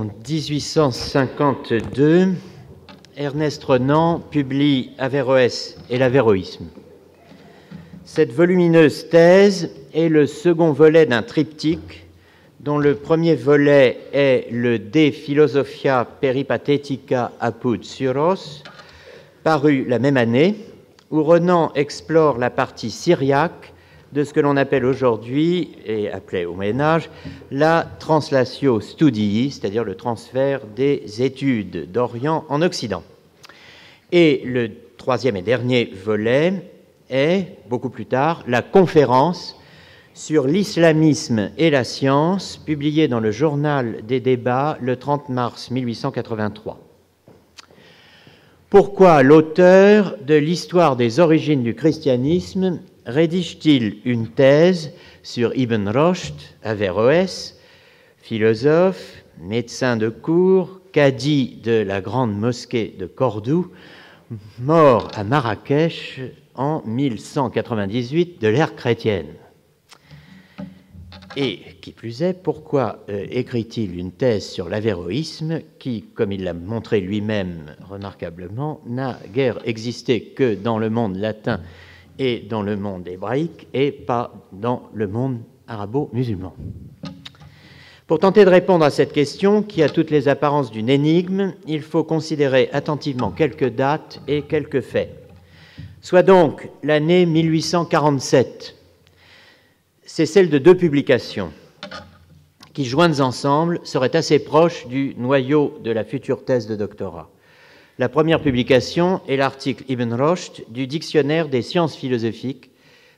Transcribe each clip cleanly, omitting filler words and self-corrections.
En 1852, Ernest Renan publie Averroès et l'Averroïsme. Cette volumineuse thèse est le second volet d'un triptyque dont le premier volet est le De Philosophia Peripatetica apud Syros, paru la même année, où Renan explore la partie syriaque de ce que l'on appelle aujourd'hui, et appelait au Moyen-Âge, la translatio studii, c'est-à-dire le transfert des études d'Orient en Occident. Et le troisième et dernier volet est, beaucoup plus tard, la conférence sur l'islamisme et la science, publiée dans le Journal des débats le 30 mars 1883. Pourquoi l'auteur de l'histoire des origines du christianisme rédige-t-il une thèse sur Ibn Rushd, Averroès, philosophe, médecin de cour, cadi de la grande mosquée de Cordoue, mort à Marrakech en 1198 de l'ère chrétienne? Et qui plus est, pourquoi écrit-il une thèse sur l'avéroïsme qui, comme il l'a montré lui-même remarquablement, n'a guère existé que dans le monde latin et dans le monde hébraïque et pas dans le monde arabo-musulman? Pour tenter de répondre à cette question, qui a toutes les apparences d'une énigme, il faut considérer attentivement quelques dates et quelques faits. Soit donc l'année 1847. C'est celle de deux publications qui, jointes ensemble, seraient assez proches du noyau de la future thèse de doctorat. La première publication est l'article Ibn Rushd du Dictionnaire des sciences philosophiques,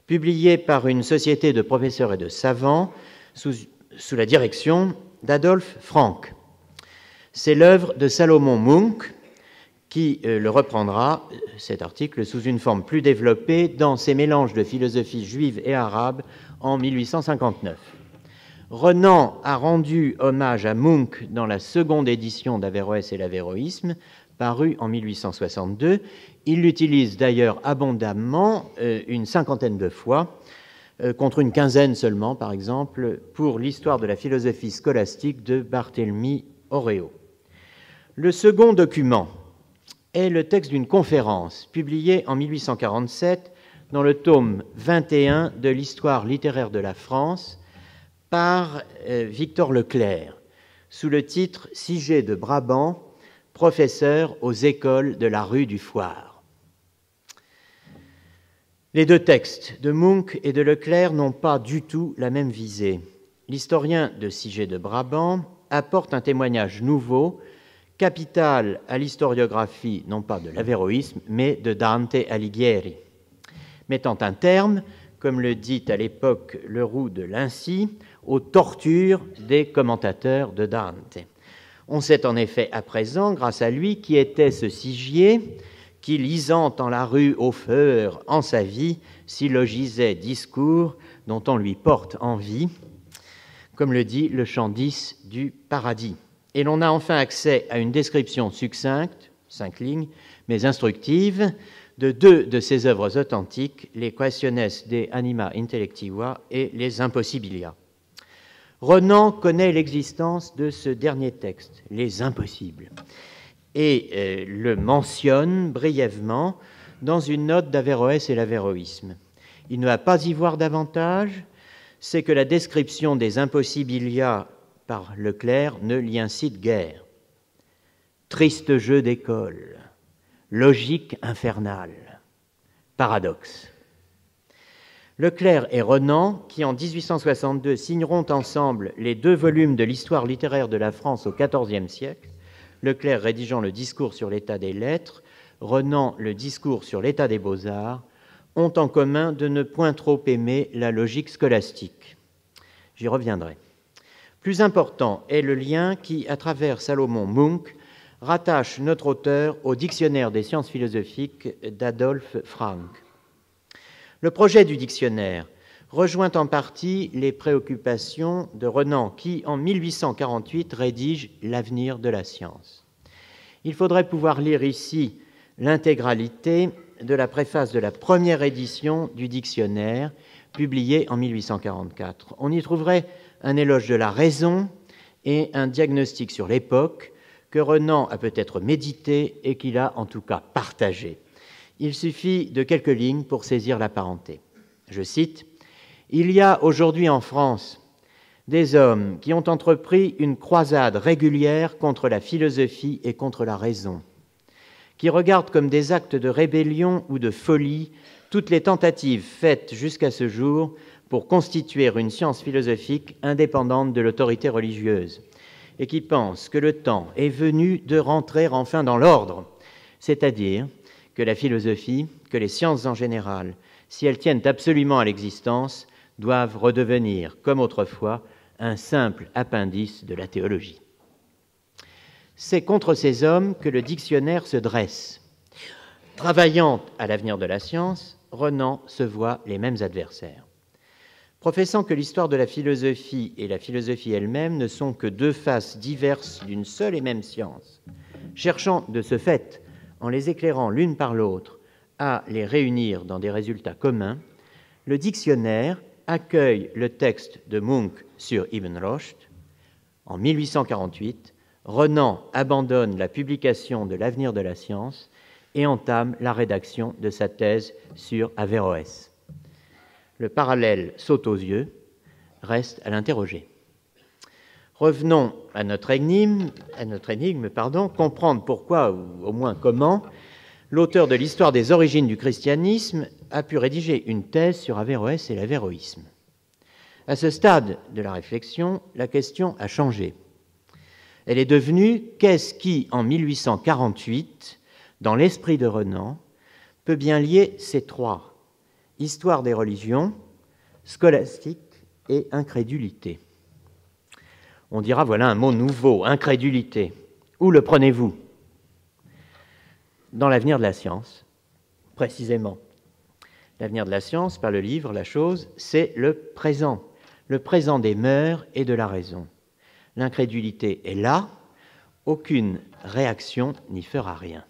publié par une société de professeurs et de savants sous la direction d'Adolphe Frank. C'est l'œuvre de Salomon Munk qui le reprendra, cet article, sous une forme plus développée dans ses mélanges de philosophie juive et arabe en 1859. Renan a rendu hommage à Munk dans la seconde édition d'Averroès et l'Avéroïsme, paru en 1862. Il l'utilise d'ailleurs abondamment, une cinquantaine de fois, contre une quinzaine seulement, par exemple, pour l'histoire de la philosophie scolastique de Barthélemy Oréo. Le second document est le texte d'une conférence publiée en 1847 dans le tome 21 de l'histoire littéraire de la France par Victor Leclerc, sous le titre « Siget de Brabant, professeur aux écoles de la rue du Fouarre ». Les deux textes de Munk et de Leclerc n'ont pas du tout la même visée. L'historien de Siget de Brabant apporte un témoignage nouveau, capital à l'historiographie non pas de l'Avéroïsme, mais de Dante Alighieri, mettant un terme, comme le dit à l'époque Leroux de Lincy, aux tortures des commentateurs de Dante. On sait en effet à présent, grâce à lui, qui était ce Sigier, qui, lisant en la rue au feur en sa vie, syllogisait discours dont on lui porte envie, comme le dit le chant 10 du Paradis. Et l'on a enfin accès à une description succincte, 5 lignes, mais instructive, de deux de ses œuvres authentiques, les Quaestiones de Anima Intellectiva et les Impossibilia. Renan connaît l'existence de ce dernier texte, les Impossibles, et le mentionne brièvement dans une note d'Averroès et l'Avéroïsme. Il ne va pas y voir davantage, c'est que la description des Impossibilia par Leclerc ne l'y incite guère. Triste jeu d'école, logique infernale, paradoxe. Leclerc et Renan, qui en 1862 signeront ensemble les deux volumes de l'histoire littéraire de la France au XIVe siècle, Leclerc rédigeant le discours sur l'état des lettres, Renan le discours sur l'état des beaux-arts, ont en commun de ne point trop aimer la logique scolastique. J'y reviendrai. Plus important est le lien qui, à travers Salomon Munk, rattache notre auteur au Dictionnaire des sciences philosophiques d'Adolphe Frank. Le projet du dictionnaire rejoint en partie les préoccupations de Renan qui, en 1848, rédige « L'avenir de la science ». Il faudrait pouvoir lire ici l'intégralité de la préface de la première édition du dictionnaire, publiée en 1844. On y trouverait un éloge de la raison et un diagnostic sur l'époque que Renan a peut-être médité et qu'il a en tout cas partagé. Il suffit de quelques lignes pour saisir la parenté. Je cite, « Il y a aujourd'hui en France des hommes qui ont entrepris une croisade régulière contre la philosophie et contre la raison, qui regardent comme des actes de rébellion ou de folie toutes les tentatives faites jusqu'à ce jour pour constituer une science philosophique indépendante de l'autorité religieuse, et qui pensent que le temps est venu de rentrer enfin dans l'ordre, c'est-à-dire que la philosophie, que les sciences en général, si elles tiennent absolument à l'existence, doivent redevenir, comme autrefois, un simple appendice de la théologie. » C'est contre ces hommes que le dictionnaire se dresse. Travaillant à l'avenir de la science, Renan se voit les mêmes adversaires. Professant que l'histoire de la philosophie et la philosophie elle-même ne sont que deux faces diverses d'une seule et même science, cherchant de ce fait, en les éclairant l'une par l'autre, à les réunir dans des résultats communs, le dictionnaire accueille le texte de Munk sur Ibn Rushd. En 1848, Renan abandonne la publication de l'Avenir de la science et entame la rédaction de sa thèse sur Averroès. Le parallèle saute aux yeux, reste à l'interroger. Revenons à notre énigme, comprendre pourquoi, ou au moins comment, l'auteur de l'Histoire des origines du christianisme a pu rédiger une thèse sur Averroès et l'avéroïsme. À ce stade de la réflexion, la question a changé. Elle est devenue « qu'est-ce qui, en 1848, dans l'esprit de Renan, peut bien lier ces trois, histoire des religions, scolastique et incrédulité ?» On dira, voilà un mot nouveau, incrédulité. Où le prenez-vous? Dans l'avenir de la science, précisément. L'avenir de la science, par le livre, la chose, c'est le présent des mœurs et de la raison. L'incrédulité est là, aucune réaction n'y fera rien.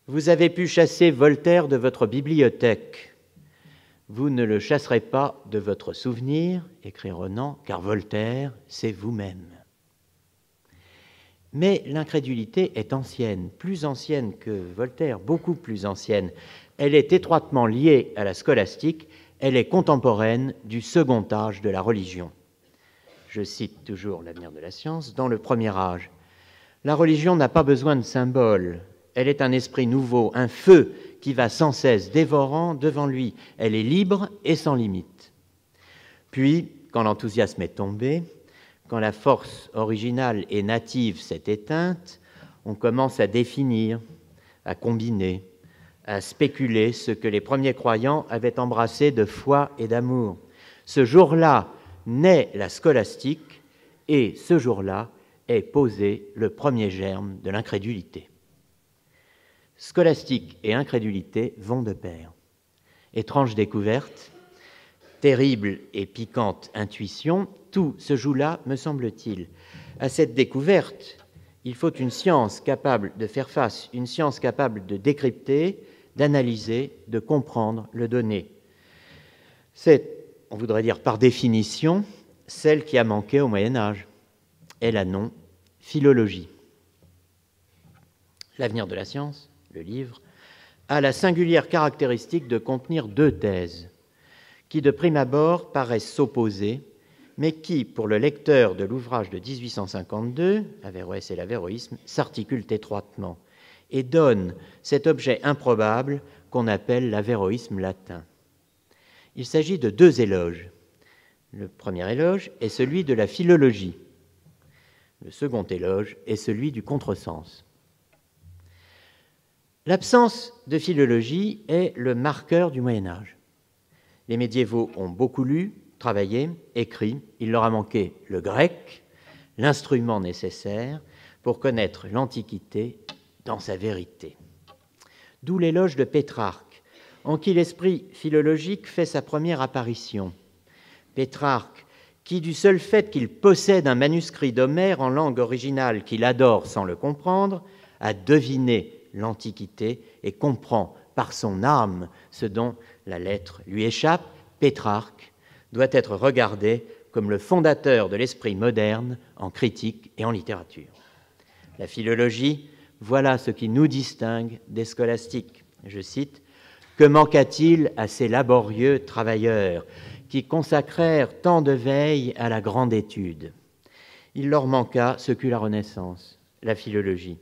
Vous avez pu chasser Voltaire de votre bibliothèque. Vous ne le chasserez pas de votre souvenir, écrit Renan, car Voltaire, c'est vous-même. Mais l'incrédulité est ancienne, plus ancienne que Voltaire, beaucoup plus ancienne. Elle est étroitement liée à la scolastique, elle est contemporaine du second âge de la religion. Je cite toujours l'Avenir de la science, dans le premier âge. La religion n'a pas besoin de symboles, elle est un esprit nouveau, un feu qui va sans cesse dévorant devant lui. Elle est libre et sans limite. Puis, quand l'enthousiasme est tombé, quand la force originale et native s'est éteinte, on commence à définir, à combiner, à spéculer ce que les premiers croyants avaient embrassé de foi et d'amour. Ce jour-là naît la scolastique et ce jour-là est posé le premier germe de l'incrédulité. Scolastique et incrédulité vont de pair. Étrange découverte, terrible et piquante intuition, tout se joue là, me semble-t-il. À cette découverte, il faut une science capable de faire face, une science capable de décrypter, d'analyser, de comprendre le donné. C'est, on voudrait dire par définition, celle qui a manqué au Moyen-Âge. Elle a nom philologie. L'avenir de la science, le livre, a la singulière caractéristique de contenir deux thèses qui, de prime abord, paraissent s'opposer, mais qui, pour le lecteur de l'ouvrage de 1852, Averroès et l'avéroïsme, s'articulent étroitement et donnent cet objet improbable qu'on appelle l'avéroïsme latin. Il s'agit de deux éloges. Le premier éloge est celui de la philologie. Le second éloge est celui du contresens. L'absence de philologie est le marqueur du Moyen-Âge. Les médiévaux ont beaucoup lu, travaillé, écrit. Il leur a manqué le grec, l'instrument nécessaire pour connaître l'Antiquité dans sa vérité. D'où l'éloge de Pétrarque, en qui l'esprit philologique fait sa première apparition. Pétrarque, qui, du seul fait qu'il possède un manuscrit d'Homère en langue originale qu'il adore sans le comprendre, a deviné l'Antiquité et comprend par son âme ce dont la lettre lui échappe. Pétrarque doit être regardé comme le fondateur de l'esprit moderne en critique et en littérature. La philologie, voilà ce qui nous distingue des scolastiques. Je cite, « Que manqua-t-il à ces laborieux travailleurs qui consacrèrent tant de veille à la grande étude ? Il leur manqua ce qu'eut la Renaissance, la philologie.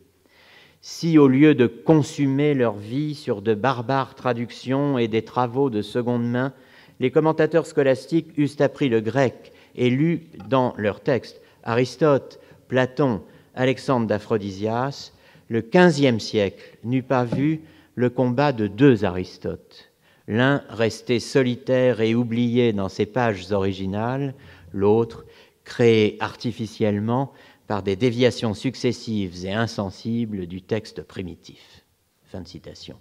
Si, au lieu de consumer leur vie sur de barbares traductions et des travaux de seconde main, les commentateurs scolastiques eussent appris le grec et lu dans leurs textes Aristote, Platon, Alexandre d'Aphrodisias, le XVe siècle n'eût pas vu le combat de deux Aristotes, l'un resté solitaire et oublié dans ses pages originales, l'autre créé artificiellement par des déviations successives et insensibles du texte primitif. » Fin de citation.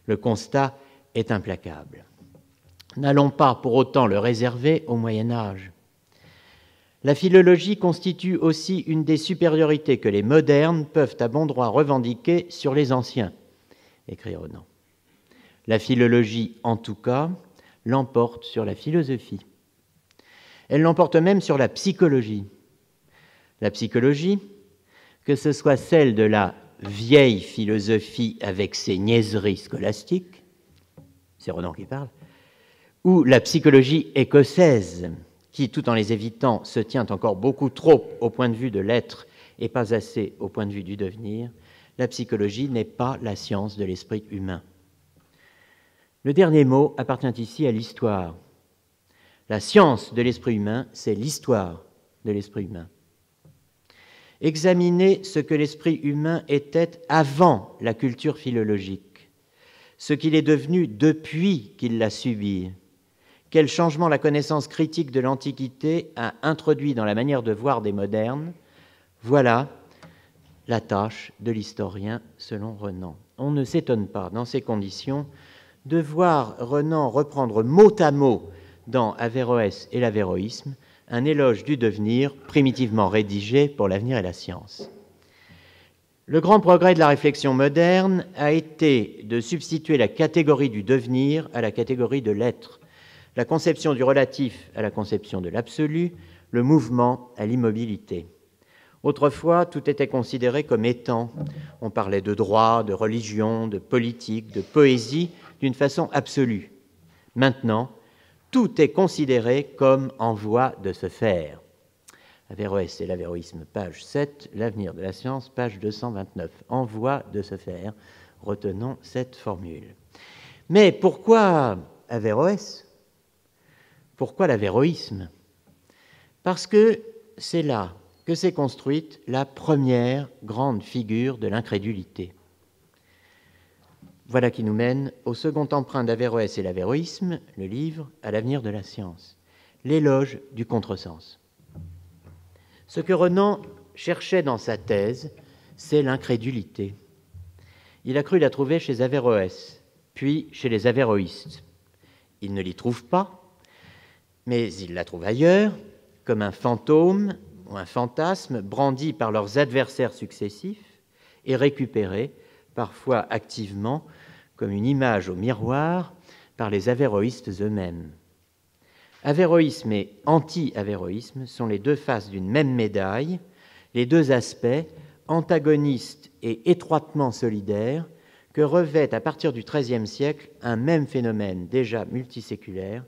Le constat est implacable. N'allons pas pour autant le réserver au Moyen-Âge. La philologie constitue aussi une des supériorités que les modernes peuvent à bon droit revendiquer sur les anciens, écrit Renan. La philologie, en tout cas, l'emporte sur la philosophie. Elle l'emporte même sur la psychologie. La psychologie, que ce soit celle de la vieille philosophie avec ses niaiseries scolastiques, c'est Renan qui parle, ou la psychologie écossaise, qui, tout en les évitant, se tient encore beaucoup trop au point de vue de l'être et pas assez au point de vue du devenir, la psychologie n'est pas la science de l'esprit humain. Le dernier mot appartient ici à l'histoire. La science de l'esprit humain, c'est l'histoire de l'esprit humain. Examiner ce que l'esprit humain était avant la culture philologique, ce qu'il est devenu depuis qu'il l'a subi, quel changement la connaissance critique de l'Antiquité a introduit dans la manière de voir des modernes, voilà la tâche de l'historien selon Renan. On ne s'étonne pas, dans ces conditions, de voir Renan reprendre mot à mot dans Averroès et l'Averroïsme un éloge du devenir primitivement rédigé pour l'avenir et la science. Le grand progrès de la réflexion moderne a été de substituer la catégorie du devenir à la catégorie de l'être, la conception du relatif à la conception de l'absolu, le mouvement à l'immobilité. Autrefois, tout était considéré comme étant. On parlait de droit, de religion, de politique, de poésie, d'une façon absolue. Maintenant, tout est considéré comme en voie de se faire. Averroès et l'Averroïsme, page 7, L'avenir de la science, page 229. En voie de se faire, retenons cette formule. Mais pourquoi Averroès ? Pourquoi l'Averroïsme ? Parce que c'est là que s'est construite la première grande figure de l'incrédulité. Voilà qui nous mène au second emprunt d'Averroès et l'Averroïsme, le livre « À l'avenir de la science », l'éloge du contresens. Ce que Renan cherchait dans sa thèse, c'est l'incrédulité. Il a cru la trouver chez Averroès, puis chez les averroïstes. Il ne l'y trouve pas, mais il la trouve ailleurs, comme un fantôme ou un fantasme brandi par leurs adversaires successifs et récupéré, parfois activement, comme une image au miroir, par les averroïstes eux-mêmes. Averroïsme et anti-averroïsme sont les deux faces d'une même médaille, les deux aspects, antagonistes et étroitement solidaires, que revêt à partir du XIIIe siècle un même phénomène déjà multiséculaire,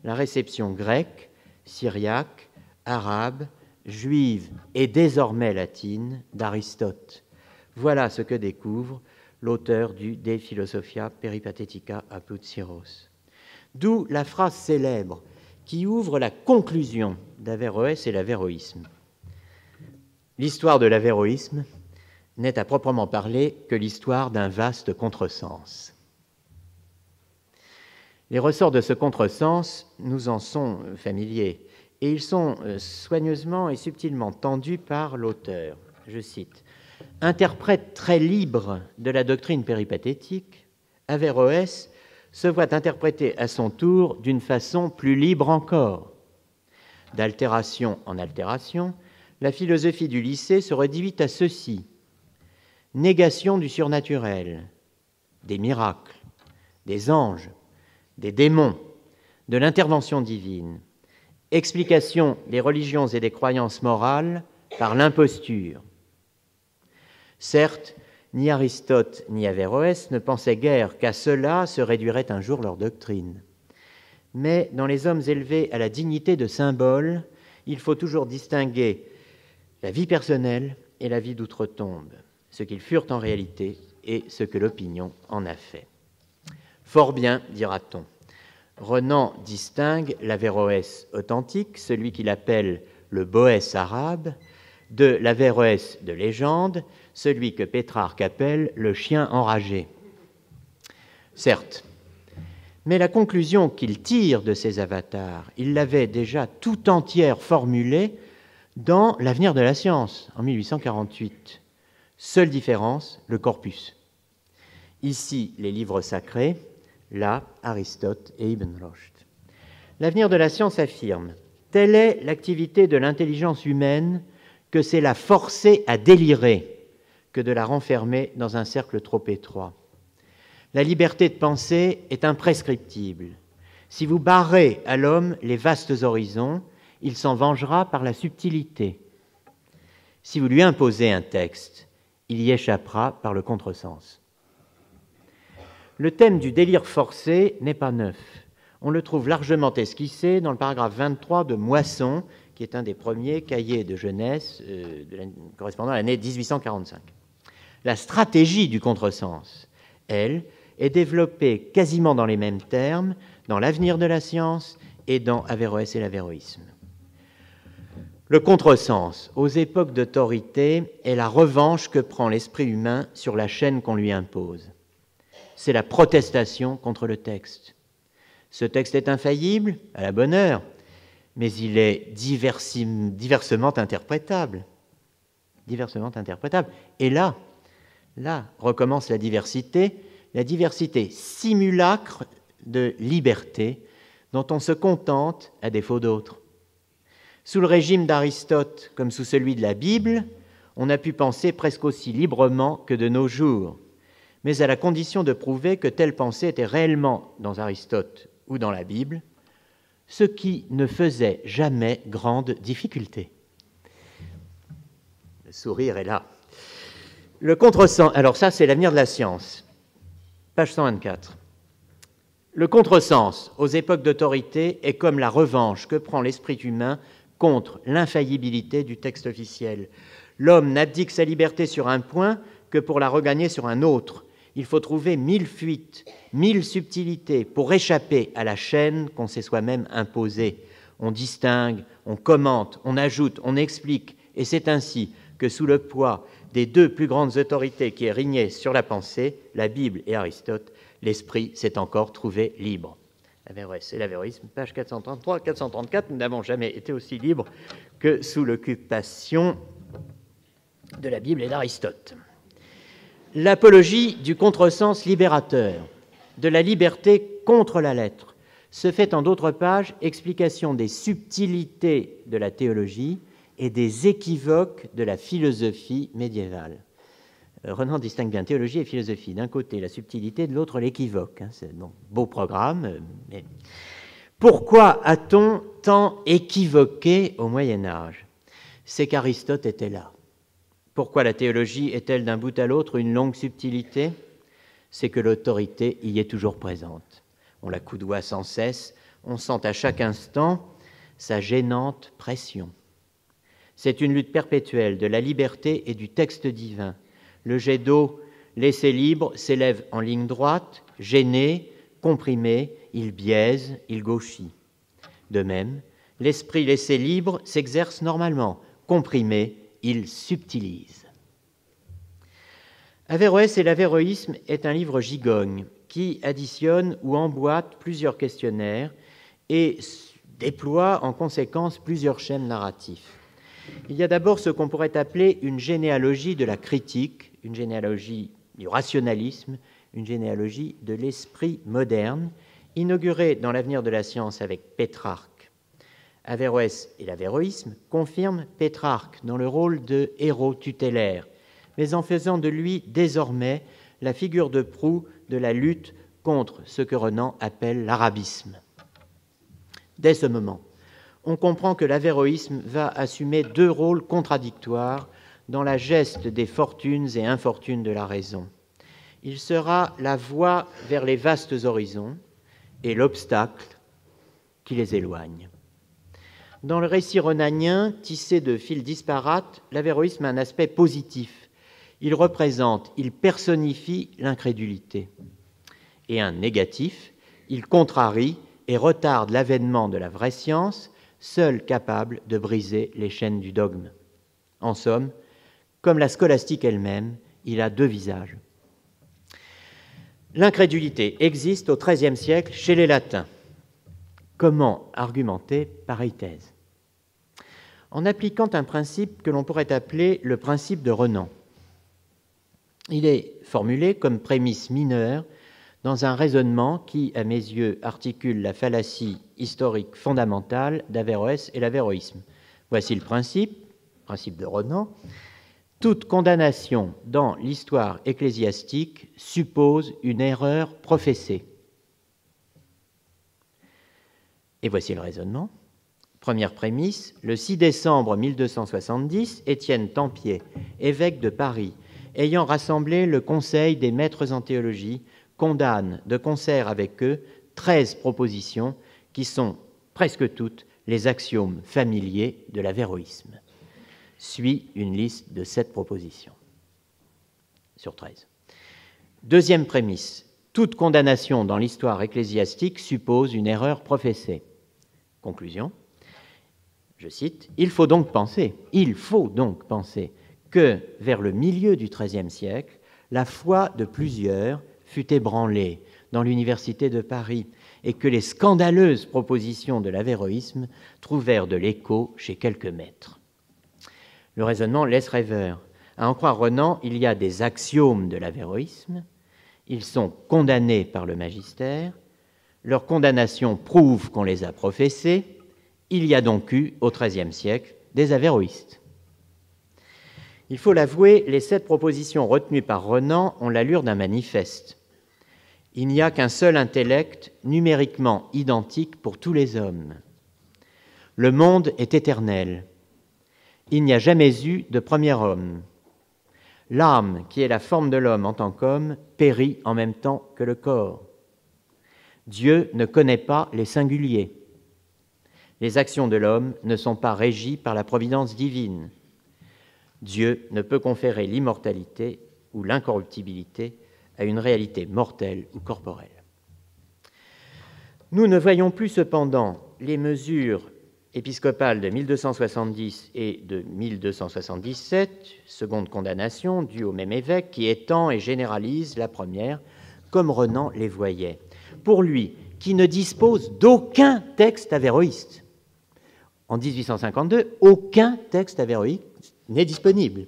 la réception grecque, syriaque, arabe, juive et désormais latine d'Aristote. Voilà ce que découvre l'auteur du De Philosophia Peripatetica apud Syros. D'où la phrase célèbre qui ouvre la conclusion d'Averroès et l'Averroïsme. L'histoire de l'Averroïsme n'est à proprement parler que l'histoire d'un vaste contresens. Les ressorts de ce contresens nous en sont familiers et ils sont soigneusement et subtilement tendus par l'auteur. Je cite, « Interprète très libre de la doctrine péripatétique, Averroès se voit interpréter à son tour d'une façon plus libre encore. D'altération en altération, la philosophie du lycée se réduit à ceci. Négation du surnaturel, des miracles, des anges, des démons, de l'intervention divine, Explication des religions et des croyances morales par l'imposture. Certes, ni Aristote ni Averroès ne pensaient guère qu'à cela se réduirait un jour leur doctrine. Mais dans les hommes élevés à la dignité de symbole, il faut toujours distinguer la vie personnelle et la vie d'outre-tombe, ce qu'ils furent en réalité et ce que l'opinion en a fait. Fort bien, dira-t-on. Renan distingue l'Averroès authentique, celui qu'il appelle le Boès arabe, de l'Averroès de légende, celui que Pétrarque appelle le chien enragé. Certes, mais la conclusion qu'il tire de ces avatars, il l'avait déjà tout entière formulée dans L'Avenir de la science, en 1848. Seule différence, le corpus. Ici, les livres sacrés, là, Aristote et Ibn Rushd. L'Avenir de la science affirme « Telle est l'activité de l'intelligence humaine que c'est la forcer à délirer que de la renfermer dans un cercle trop étroit. La liberté de penser est imprescriptible. Si vous barrez à l'homme les vastes horizons, il s'en vengera par la subtilité. Si vous lui imposez un texte, il y échappera par le contresens. » Le thème du délire forcé n'est pas neuf. On le trouve largement esquissé dans le paragraphe 23 de Moisson, qui est un des premiers cahiers de jeunesse correspondant à l'année 1845. La stratégie du contresens, elle, est développée quasiment dans les mêmes termes dans L'Avenir de la science et dans Averroès et l'Averroïsme. Le contresens, aux époques d'autorité, est la revanche que prend l'esprit humain sur la chaîne qu'on lui impose. C'est la protestation contre le texte. Ce texte est infaillible, à la bonne heure, mais il est diversement interprétable. Et là recommence la diversité simulacre de liberté dont on se contente à défaut d'autres. Sous le régime d'Aristote comme sous celui de la Bible, on a pu penser presque aussi librement que de nos jours, mais à la condition de prouver que telle pensée était réellement dans Aristote ou dans la Bible, ce qui ne faisait jamais grande difficulté. Le sourire est là. Le contresens, alors ça c'est L'Avenir de la science, page 124. Le contresens aux époques d'autorité est comme la revanche que prend l'esprit humain contre l'infaillibilité du texte officiel. L'homme n'abdique sa liberté sur un point que pour la regagner sur un autre. Il faut trouver 1000 fuites, 1000 subtilités pour échapper à la chaîne qu'on s'est soi-même imposée. On distingue, on commente, on ajoute, on explique, et c'est ainsi que sous le poids des deux plus grandes autorités qui régnaient sur la pensée, la Bible et Aristote, l'esprit s'est encore trouvé libre. Averroès et l'Averroïsme, page 433-434, nous n'avons jamais été aussi libres que sous l'occupation de la Bible et d'Aristote. L'apologie du contresens libérateur, de la liberté contre la lettre, se fait en d'autres pages explication des subtilités de la théologie et des équivoques de la philosophie médiévale. Renan distingue bien théologie et philosophie. D'un côté, la subtilité, de l'autre, l'équivoque. C'est un beau programme. Mais pourquoi a-t-on tant équivoqué au Moyen-Âge? C'est qu'Aristote était là. Pourquoi la théologie est-elle d'un bout à l'autre une longue subtilité? C'est que l'autorité y est toujours présente. On la coudoie sans cesse, on sent à chaque instant sa gênante pression. C'est une lutte perpétuelle de la liberté et du texte divin. Le jet d'eau laissé libre s'élève en ligne droite, gêné, comprimé, il biaise, il gauchit. De même, l'esprit laissé libre s'exerce normalement, comprimé, il subtilise. Averroès et l'Averroïsme est un livre gigogne qui additionne ou emboîte plusieurs questionnaires et déploie en conséquence plusieurs schèmes narratifs. Il y a d'abord ce qu'on pourrait appeler une généalogie de la critique, une généalogie du rationalisme, une généalogie de l'esprit moderne, inaugurée dans L'Avenir de la science avec Pétrarque. Averroès et l'Averroïsme confirment Pétrarque dans le rôle de héros tutélaire, mais en faisant de lui désormais la figure de proue de la lutte contre ce que Renan appelle l'arabisme. Dès ce moment, on comprend que l'avéroïsme va assumer deux rôles contradictoires dans la geste des fortunes et infortunes de la raison. Il sera la voie vers les vastes horizons et l'obstacle qui les éloigne. Dans le récit renanien, tissé de fils disparates, l'avéroïsme a un aspect positif. Il représente, il personnifie l'incrédulité. Et un négatif, il contrarie et retarde l'avènement de la vraie science, seule capable de briser les chaînes du dogme. En somme, comme la scolastique elle-même, il a deux visages. L'incrédulité existe au XIIIe siècle chez les latins. Comment argumenter pareille thèse? En appliquant un principe que l'on pourrait appeler le principe de Renan. Il est formulé comme prémisse mineure dans un raisonnement qui, à mes yeux, articule la fallacie historique fondamentale d'Averroès et l'avéroïsme. Voici le principe de Renan. Toute condamnation dans l'histoire ecclésiastique suppose une erreur professée. Et voici le raisonnement. Première prémisse, le 6 décembre 1270, Étienne Tempier, évêque de Paris, ayant rassemblé le conseil des maîtres en théologie, condamne de concert avec eux 13 propositions qui sont presque toutes les axiomes familiers de l'avéroïsme. Suit une liste de 7 propositions sur 13. Deuxième prémisse, toute condamnation dans l'histoire ecclésiastique suppose une erreur professée. Conclusion, je cite, il faut donc penser que vers le milieu du XIIIe siècle, la foi de plusieurs fut ébranlée dans l'université de Paris et que les scandaleuses propositions de l'avéroïsme trouvèrent de l'écho chez quelques maîtres. Le raisonnement laisse rêveur. À en croire Renan, il y a des axiomes de l'avéroïsme, ils sont condamnés par le magistère, leur condamnation prouve qu'on les a professés, il y a donc eu, au XIIIe siècle, des avéroïstes. Il faut l'avouer, les 7 propositions retenues par Renan ont l'allure d'un manifeste. Il n'y a qu'un seul intellect numériquement identique pour tous les hommes. Le monde est éternel. Il n'y a jamais eu de premier homme. L'âme, qui est la forme de l'homme en tant qu'homme, périt en même temps que le corps. Dieu ne connaît pas les singuliers. Les actions de l'homme ne sont pas régies par la providence divine. Dieu ne peut conférer l'immortalité ou l'incorruptibilité à une réalité mortelle ou corporelle. Nous ne voyons plus cependant les mesures épiscopales de 1270 et de 1277, seconde condamnation due au même évêque, qui étend et généralise la première, comme Renan les voyait. Pour lui, qui ne dispose d'aucun texte avéroïste. En 1852, aucun texte avéroïste n'est disponible.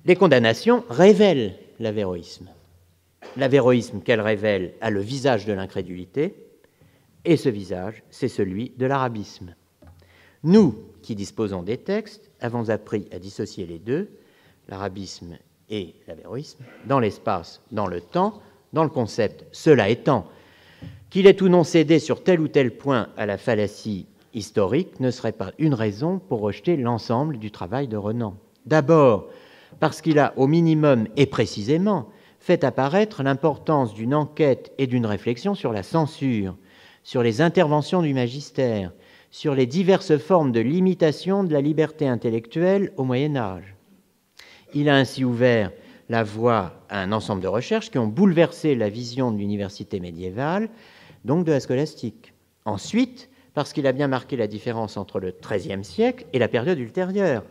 Les condamnations révèlent l'avéroïsme. L'avéroïsme qu'elles révèlent a le visage de l'incrédulité, et ce visage, c'est celui de l'arabisme. Nous, qui disposons des textes, avons appris à dissocier les deux, l'arabisme et l'avéroïsme, dans l'espace, dans le temps, dans le concept. Cela étant, qu'il ait ou non cédé sur tel ou tel point à la fallacie historique ne serait pas une raison pour rejeter l'ensemble du travail de Renan. D'abord, parce qu'il a au minimum et précisément fait apparaître l'importance d'une enquête et d'une réflexion sur la censure, sur les interventions du magistère, sur les diverses formes de limitation de la liberté intellectuelle au Moyen-Âge. Il a ainsi ouvert la voie à un ensemble de recherches qui ont bouleversé la vision de l'université médiévale, donc de la scolastique. Ensuite, parce qu'il a bien marqué la différence entre le XIIIe siècle et la période ultérieure.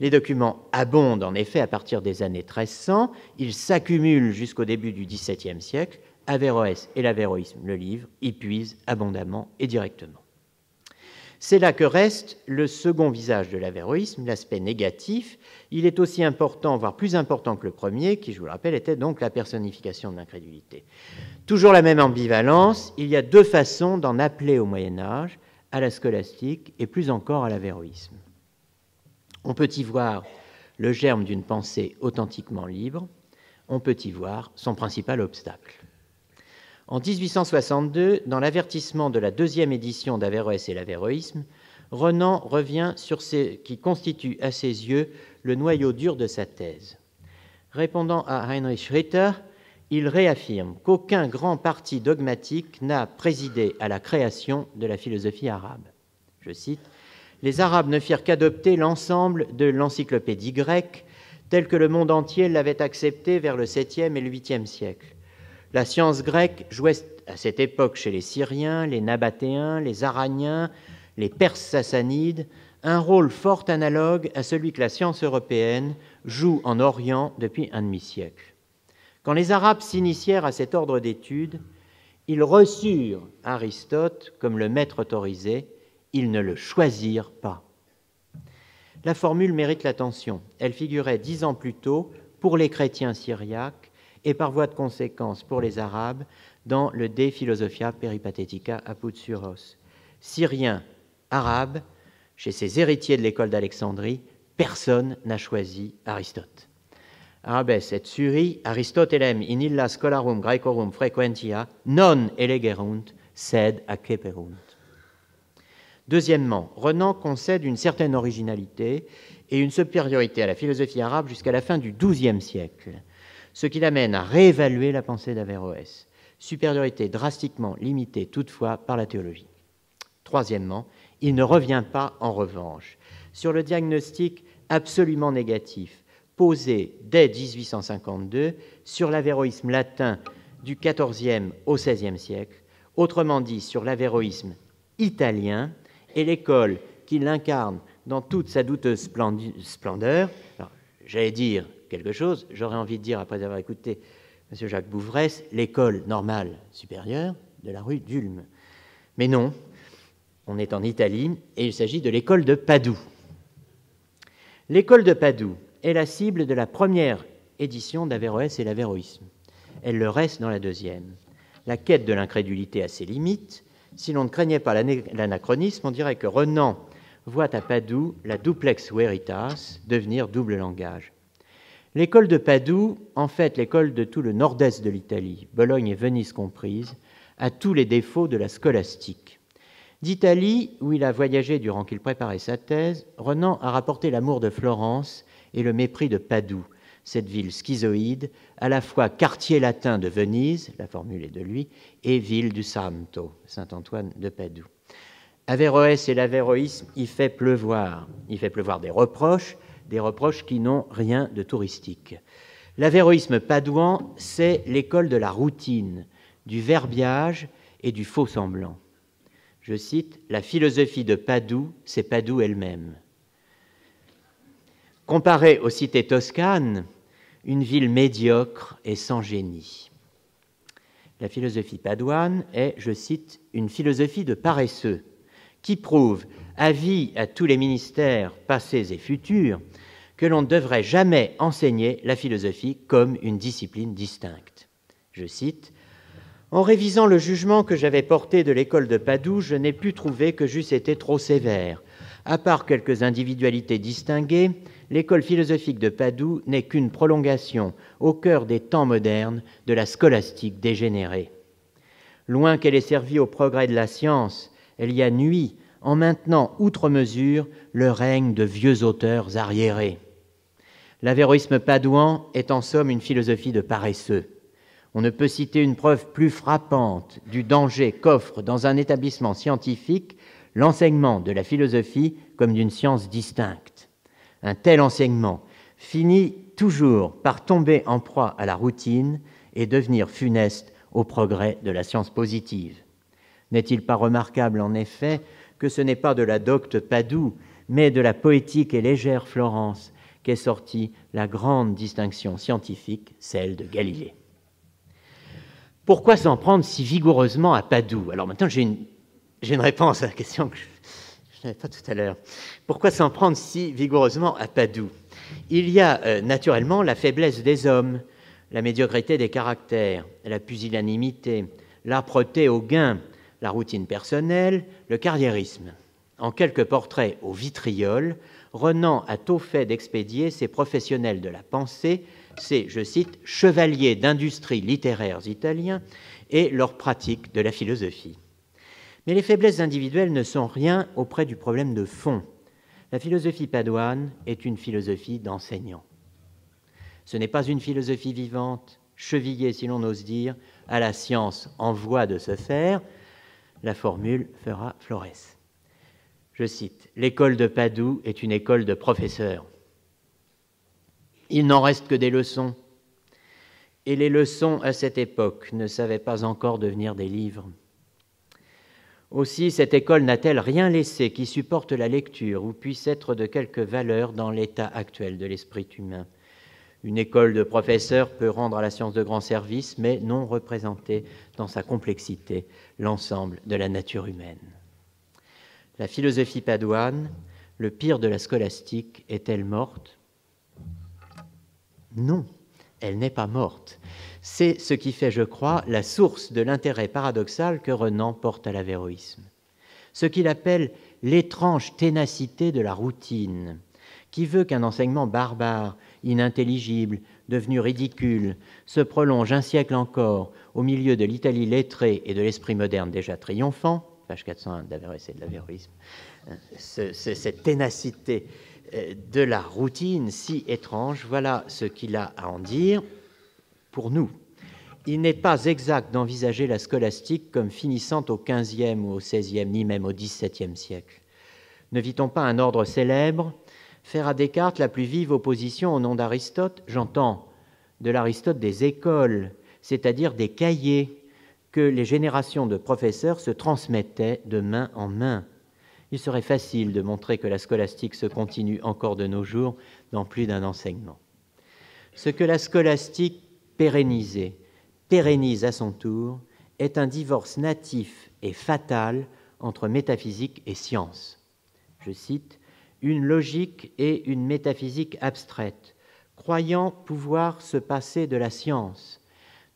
Les documents abondent en effet à partir des années 1300, ils s'accumulent jusqu'au début du XVIIe siècle. Averroès et l'avéroïsme, le livre, y puisent abondamment et directement. C'est là que reste le second visage de l'avéroïsme, l'aspect négatif. Il est aussi important, voire plus important que le premier, qui, je vous le rappelle, était donc la personnification de l'incrédulité. Toujours la même ambivalence, il y a deux façons d'en appeler au Moyen-Âge, à la scolastique et plus encore à l'avéroïsme. On peut y voir le germe d'une pensée authentiquement libre, on peut y voir son principal obstacle. En 1862, dans l'avertissement de la deuxième édition d'Averroès et l'Averroïsme, Renan revient sur ce qui constitue à ses yeux le noyau dur de sa thèse. Répondant à Heinrich Ritter, il réaffirme qu'aucun grand parti dogmatique n'a présidé à la création de la philosophie arabe. Je cite, « Les Arabes ne firent qu'adopter l'ensemble de l'encyclopédie grecque telle que le monde entier l'avait acceptée vers le 7e et le 8e siècle. La science grecque jouait à cette époque chez les Syriens, les Nabatéens, les Araniens, les Perses sassanides, un rôle fort analogue à celui que la science européenne joue en Orient depuis un demi-siècle. Quand les Arabes s'initièrent à cet ordre d'études, ils reçurent Aristote comme le maître autorisé, ils ne le choisirent pas. » La formule mérite l'attention. Elle figurait 10 ans plus tôt pour les chrétiens syriaques et par voie de conséquence pour les Arabes dans le De Philosophia Peripatetica apud Syros. Syriens, Arabes, chez ses héritiers de l'école d'Alexandrie, personne n'a choisi Aristote. Arabes et Syri, Aristotelem in illa scholarum Graecorum frequentia, non elegerunt, sed acceperunt. Deuxièmement, Renan concède une certaine originalité et une supériorité à la philosophie arabe jusqu'à la fin du XIIe siècle, ce qui l'amène à réévaluer la pensée d'Averroès, supériorité drastiquement limitée toutefois par la théologie. Troisièmement, il ne revient pas, en revanche, sur le diagnostic absolument négatif posé dès 1852 sur l'avéroïsme latin du XIVe au XVIe siècle, autrement dit sur l'avéroïsme italien et l'école qui l'incarne dans toute sa douteuse splendeur. Alors, j'allais dire quelque chose, j'aurais envie de dire, après avoir écouté M. Jacques Bouvresse, l'école normale supérieure de la rue d'Ulm. Mais non, on est en Italie et il s'agit de l'école de Padoue. L'école de Padoue est la cible de la première édition d'Averroès et l'Averroïsme. Elle le reste dans la deuxième. La quête de l'incrédulité a ses limites. Si l'on ne craignait pas l'anachronisme, on dirait que Renan voit à Padoue la duplex veritas devenir double langage. L'école de Padoue, en fait l'école de tout le nord-est de l'Italie, Bologne et Venise comprises, a tous les défauts de la scolastique. D'Italie, où il a voyagé durant qu'il préparait sa thèse, Renan a rapporté l'amour de Florence et le mépris de Padoue, cette ville schizoïde, à la fois quartier latin de Venise, la formule est de lui, et ville du Santo, Saint-Antoine de Padoue. Averroès et l'Averroïsme y fait pleuvoir. Il fait pleuvoir des reproches qui n'ont rien de touristique. L'Averroïsme padouan, c'est l'école de la routine, du verbiage et du faux-semblant. Je cite, « La philosophie de Padoue, c'est Padoue elle-même. » Comparée aux cités toscanes, une ville médiocre et sans génie. La philosophie padouane est, je cite, « une philosophie de paresseux qui prouve, avis à tous les ministères passés et futurs, que l'on ne devrait jamais enseigner la philosophie comme une discipline distincte. » Je cite, « En révisant le jugement que j'avais porté de l'école de Padoue, je n'ai pu trouver que j'eusse été trop sévère. À part quelques individualités distinguées, l'école philosophique de Padoue n'est qu'une prolongation, au cœur des temps modernes, de la scolastique dégénérée. Loin qu'elle ait servi au progrès de la science, elle y a nui en maintenant outre mesure le règne de vieux auteurs arriérés. L'avéroïsme padouan est en somme une philosophie de paresseux. On ne peut citer une preuve plus frappante du danger qu'offre dans un établissement scientifique l'enseignement de la philosophie comme d'une science distincte. Un tel enseignement finit toujours par tomber en proie à la routine et devenir funeste au progrès de la science positive. N'est-il pas remarquable, en effet, que ce n'est pas de la docte Padoue, mais de la poétique et légère Florence qu'est sortie la grande distinction scientifique, celle de Galilée. Pourquoi s'en prendre si vigoureusement à Padoue? Alors maintenant, j'ai une réponse à la question que je n'avais pas tout à l'heure. Pourquoi s'en prendre si vigoureusement à Padoue? Il y a naturellement la faiblesse des hommes, la médiocrité des caractères, la pusillanimité, l'âpreté au gain, la routine personnelle, le carriérisme. En quelques portraits au vitriol, Renan a tôt fait d'expédier ces professionnels de la pensée, ces, je cite, chevaliers d'industrie littéraires italiens, et leur pratique de la philosophie. Mais les faiblesses individuelles ne sont rien auprès du problème de fond. La philosophie padoine est une philosophie d'enseignant. Ce n'est pas une philosophie vivante, chevillée, si l'on ose dire, à la science en voie de se faire. La formule fera Florès. Je cite, « L'école de Padoue est une école de professeurs. Il n'en reste que des leçons. Et les leçons, à cette époque, ne savaient pas encore devenir des livres. Aussi, cette école n'a-t-elle rien laissé qui supporte la lecture ou puisse être de quelque valeur dans l'état actuel de l'esprit humain. Une école de professeurs peut rendre à la science de grands services, mais non représenter dans sa complexité l'ensemble de la nature humaine. La philosophie padoine, le pire de la scolastique, est-elle morte? Non, elle n'est pas morte. C'est ce qui fait, je crois, la source de l'intérêt paradoxal que Renan porte à l'avéroïsme. Ce qu'il appelle l'étrange ténacité de la routine, qui veut qu'un enseignement barbare, inintelligible, devenu ridicule, se prolonge un siècle encore au milieu de l'Italie lettrée et de l'esprit moderne déjà triomphant, page 401 d'Averroès et de l'avéroïsme, cette ténacité de la routine si étrange, voilà ce qu'il a à en dire pour nous. Il n'est pas exact d'envisager la scolastique comme finissant au XVe ou au XVIe, ni même au XVIIe siècle. Ne vit-on pas un ordre célèbre faire à Descartes la plus vive opposition au nom d'Aristote? J'entends de l'Aristote des écoles, c'est-à-dire des cahiers que les générations de professeurs se transmettaient de main en main. Il serait facile de montrer que la scolastique se continue encore de nos jours dans plus d'un enseignement. Ce que la scolastique pérennise à son tour, est un divorce natif et fatal entre métaphysique et science. Je cite, « Une logique et une métaphysique abstraite, croyant pouvoir se passer de la science,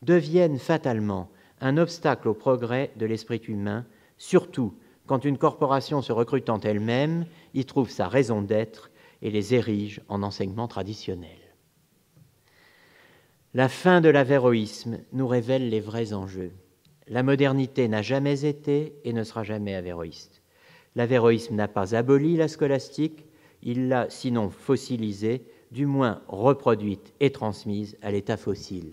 deviennent fatalement un obstacle au progrès de l'esprit humain, surtout quand une corporation se recrutant elle-même y trouve sa raison d'être et les érige en enseignement traditionnel. » La fin de l'avéroïsme nous révèle les vrais enjeux. La modernité n'a jamais été et ne sera jamais avéroïste. L'avéroïsme n'a pas aboli la scolastique, il l'a sinon fossilisée, du moins reproduite et transmise à l'état fossile.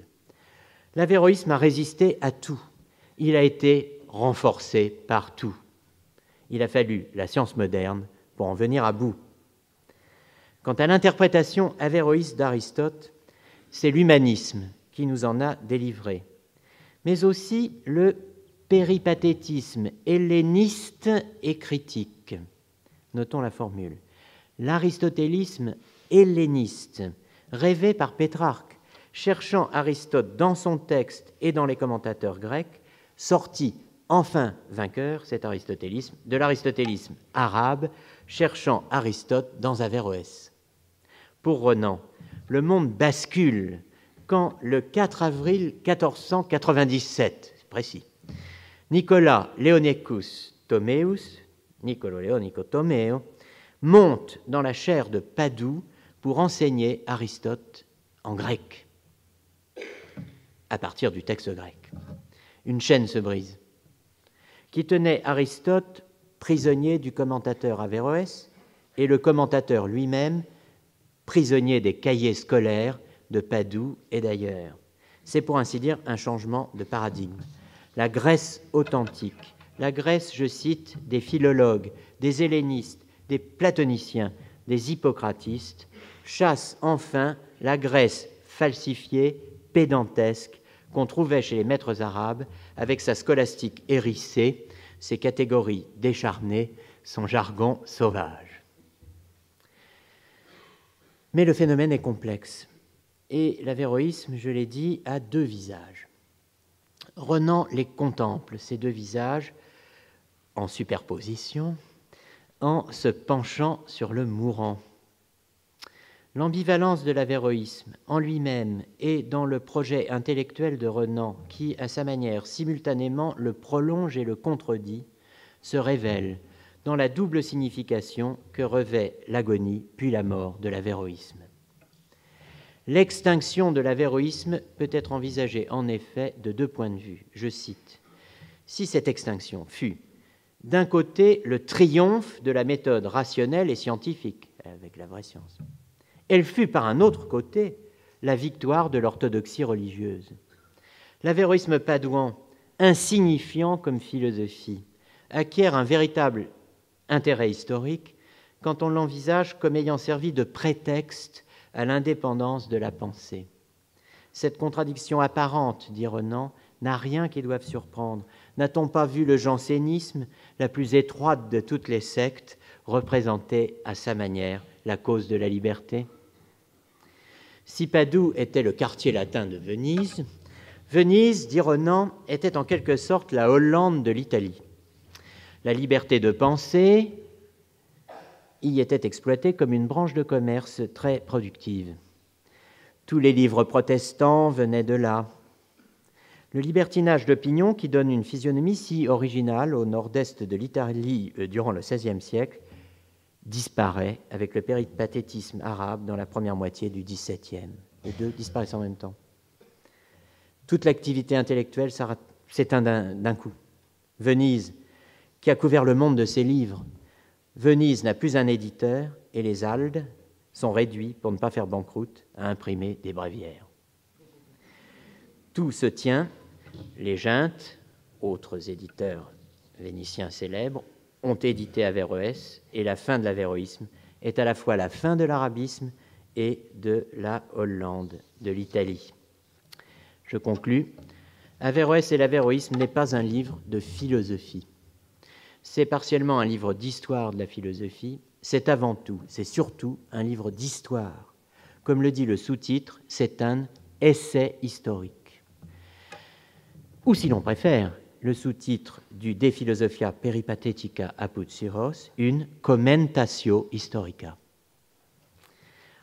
L'avéroïsme a résisté à tout. Il a été renforcé par tout. Il a fallu la science moderne pour en venir à bout. Quant à l'interprétation avéroïste d'Aristote, c'est l'humanisme qui nous en a délivré, mais aussi le péripatétisme helléniste et critique. Notons la formule. L'aristotélisme helléniste, rêvé par Pétrarque, cherchant Aristote dans son texte et dans les commentateurs grecs, sortit enfin vainqueur, cet aristotélisme, de l'aristotélisme arabe, cherchant Aristote dans Averroès. Pour Renan, le monde bascule quand, le 4 avril 1497, c'est précis, Nicolas Leonicus Tomeus, Nicolo Leonico Tomeo, monte dans la chaire de Padoue pour enseigner Aristote en grec, à partir du texte grec. Une chaîne se brise, qui tenait Aristote prisonnier du commentateur Averroès et le commentateur lui-même prisonnier des cahiers scolaires de Padoue et d'ailleurs. C'est pour ainsi dire un changement de paradigme. La Grèce authentique, la Grèce, je cite, des philologues, des hellénistes, des platoniciens, des hippocratistes, chasse enfin la Grèce falsifiée, pédantesque, qu'on trouvait chez les maîtres arabes avec sa scolastique hérissée, ses catégories décharnées, son jargon sauvage. Mais le phénomène est complexe, et l'avéroïsme, je l'ai dit, a deux visages. Renan les contemple, ces deux visages, en superposition, en se penchant sur le mourant. L'ambivalence de l'avéroïsme en lui-même et dans le projet intellectuel de Renan, qui, à sa manière, simultanément le prolonge et le contredit, se révèle dans la double signification que revêt l'agonie puis la mort de l'avéroïsme. L'extinction de l'avéroïsme peut être envisagée en effet de deux points de vue. Je cite, « Si cette extinction fut, d'un côté, le triomphe de la méthode rationnelle et scientifique, avec la vraie science, elle fut par un autre côté la victoire de l'orthodoxie religieuse. L'avéroïsme padouan, insignifiant comme philosophie, acquiert un véritable intérêt historique quand on l'envisage comme ayant servi de prétexte à l'indépendance de la pensée. Cette contradiction apparente, dit Renan, n'a rien qui doive surprendre. N'a-t-on pas vu le jansénisme, la plus étroite de toutes les sectes, représenter à sa manière la cause de la liberté ? Si Padoue était le quartier latin de Venise, Venise, dit Renan, était en quelque sorte la Hollande de l'Italie. La liberté de penser y était exploitée comme une branche de commerce très productive. Tous les livres protestants venaient de là. Le libertinage d'opinion, qui donne une physionomie si originale au nord-est de l'Italie durant le XVIe siècle, disparaît avec le péripatétisme arabe dans la première moitié du XVIIe. Les deux disparaissent en même temps. Toute l'activité intellectuelle s'éteint d'un coup. Venise, qui a couvert le monde de ses livres, Venise n'a plus un éditeur et les Haldes sont réduits, pour ne pas faire banqueroute, à imprimer des bréviaires. Tout se tient. Les Gintes, autres éditeurs vénitiens célèbres, ont édité Averroès, et la fin de l'avéroïsme est à la fois la fin de l'arabisme et de la Hollande, de l'Italie. Je conclus. Averroès et l'avéroïsme n'est pas un livre de philosophie. C'est partiellement un livre d'histoire de la philosophie. C'est avant tout, c'est surtout un livre d'histoire. Comme le dit le sous-titre, c'est un essai historique. Ou si l'on préfère, le sous-titre du De Philosophia Peripatetica apud Syros, une commentatio historica.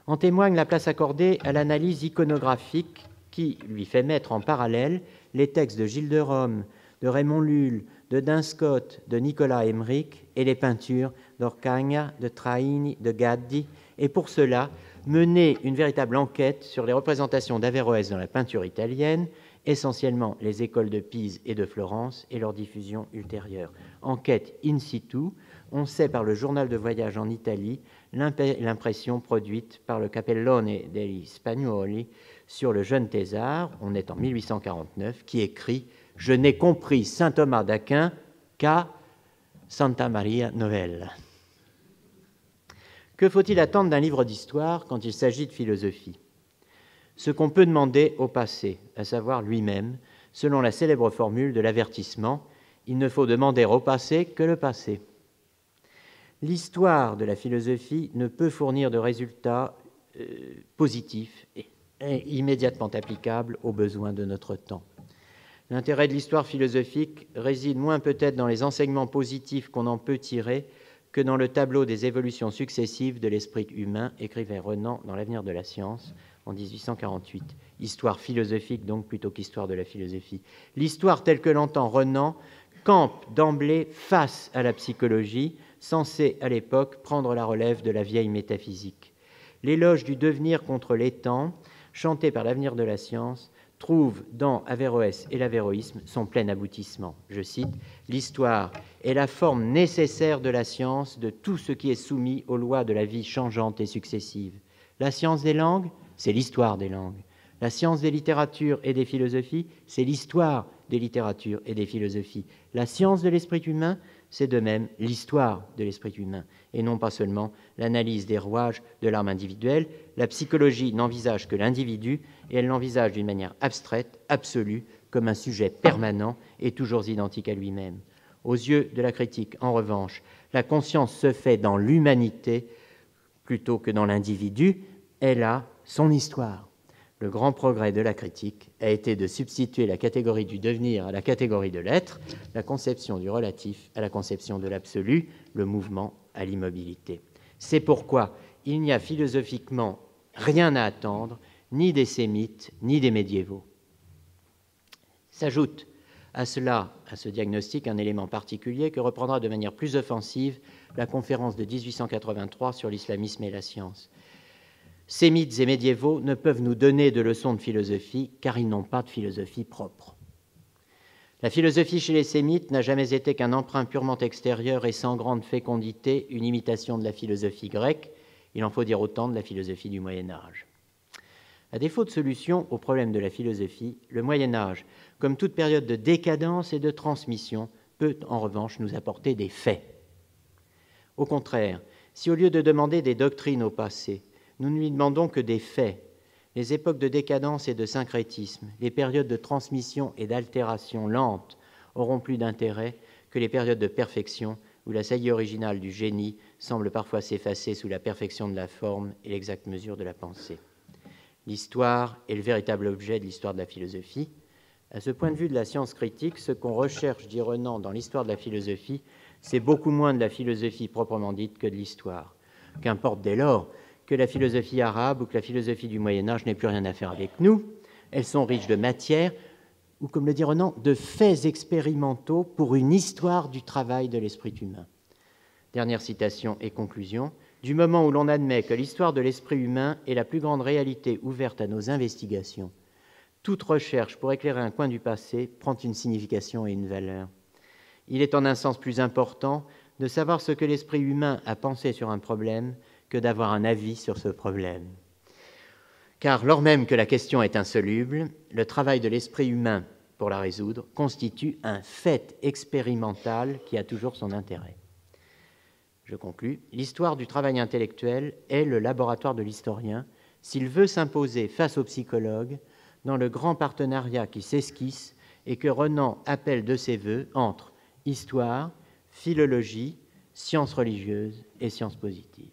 En témoigne la place accordée à l'analyse iconographique qui lui fait mettre en parallèle les textes de Gilles de Rome, de Raymond Lull, de Dunscott, de Nicolas Emmerich et les peintures d'Orcagna, de Traini, de Gaddi, et pour cela mener une véritable enquête sur les représentations d'Averroès dans la peinture italienne, essentiellement les écoles de Pise et de Florence et leur diffusion ultérieure. Enquête in situ, on sait par le journal de voyage en Italie l'impression produite par le Capellone degli Spagnuoli sur le jeune thésard, on est en 1849, qui écrit « Je n'ai compris saint Thomas d'Aquin qu'à Santa Maria Novella ». Que faut-il attendre d'un livre d'histoire quand il s'agit de philosophie ? Ce qu'on peut demander au passé, à savoir lui-même, selon la célèbre formule de l'avertissement, il ne faut demander au passé que le passé. L'histoire de la philosophie ne peut fournir de résultats positifs et immédiatement applicables aux besoins de notre temps. L'intérêt de l'histoire philosophique réside moins peut-être dans les enseignements positifs qu'on en peut tirer que dans le tableau des évolutions successives de l'esprit humain, écrivait Renan dans L'Avenir de la science en 1848. Histoire philosophique donc plutôt qu'histoire de la philosophie. L'histoire telle que l'entend Renan campe d'emblée face à la psychologie, censée à l'époque prendre la relève de la vieille métaphysique. L'éloge du devenir contre les temps, chanté par l'Avenir de la science, trouve dans Averroès et l'avéroïsme son plein aboutissement. Je cite, « L'histoire est la forme nécessaire de la science de tout ce qui est soumis aux lois de la vie changeante et successive. La science des langues, c'est l'histoire des langues. La science des littératures et des philosophies, c'est l'histoire des littératures et des philosophies. La science de l'esprit humain, c'est de même l'histoire de l'esprit humain, et non pas seulement l'analyse des rouages de l'âme individuelle. La psychologie n'envisage que l'individu, et elle l'envisage d'une manière abstraite, absolue, comme un sujet permanent et toujours identique à lui-même. Aux yeux de la critique, en revanche, la conscience se fait dans l'humanité plutôt que dans l'individu. Elle a son histoire. Le grand progrès de la critique a été de substituer la catégorie du devenir à la catégorie de l'être, la conception du relatif à la conception de l'absolu, le mouvement à l'immobilité. C'est pourquoi il n'y a philosophiquement rien à attendre, ni des sémites, ni des médiévaux. S'ajoute à cela, à ce diagnostic, un élément particulier que reprendra de manière plus offensive la conférence de 1883 sur l'islamisme et la science. sémites et médiévaux ne peuvent nous donner de leçons de philosophie car ils n'ont pas de philosophie propre. La philosophie chez les sémites n'a jamais été qu'un emprunt purement extérieur et sans grande fécondité, une imitation de la philosophie grecque, il en faut dire autant de la philosophie du Moyen-Âge. À défaut de solution au problème de la philosophie, le Moyen-Âge, comme toute période de décadence et de transmission, peut en revanche nous apporter des faits. Au contraire, si au lieu de demander des doctrines au passé, nous ne lui demandons que des faits, les époques de décadence et de syncrétisme, les périodes de transmission et d'altération lente auront plus d'intérêt que les périodes de perfection où la saillie originale du génie semble parfois s'effacer sous la perfection de la forme et l'exacte mesure de la pensée. L'histoire est le véritable objet de l'histoire de la philosophie. À ce point de vue de la science critique, ce qu'on recherche, dit Renan, dans l'histoire de la philosophie, c'est beaucoup moins de la philosophie proprement dite que de l'histoire. Qu'importe dès lors que la philosophie arabe ou que la philosophie du Moyen-Âge n'ait plus rien à faire avec nous, elles sont riches de matière, ou comme le dit Renan, de faits expérimentaux pour une histoire du travail de l'esprit humain. Dernière citation et conclusion. Du moment où l'on admet que l'histoire de l'esprit humain est la plus grande réalité ouverte à nos investigations, toute recherche pour éclairer un coin du passé prend une signification et une valeur. Il est en un sens plus important de savoir ce que l'esprit humain a pensé sur un problème que d'avoir un avis sur ce problème. Car lors même que la question est insoluble, le travail de l'esprit humain pour la résoudre constitue un fait expérimental qui a toujours son intérêt. Je conclus. L'histoire du travail intellectuel est le laboratoire de l'historien s'il veut s'imposer face aux psychologues dans le grand partenariat qui s'esquisse et que Renan appelle de ses voeux entre histoire, philologie, sciences religieuses et sciences positives.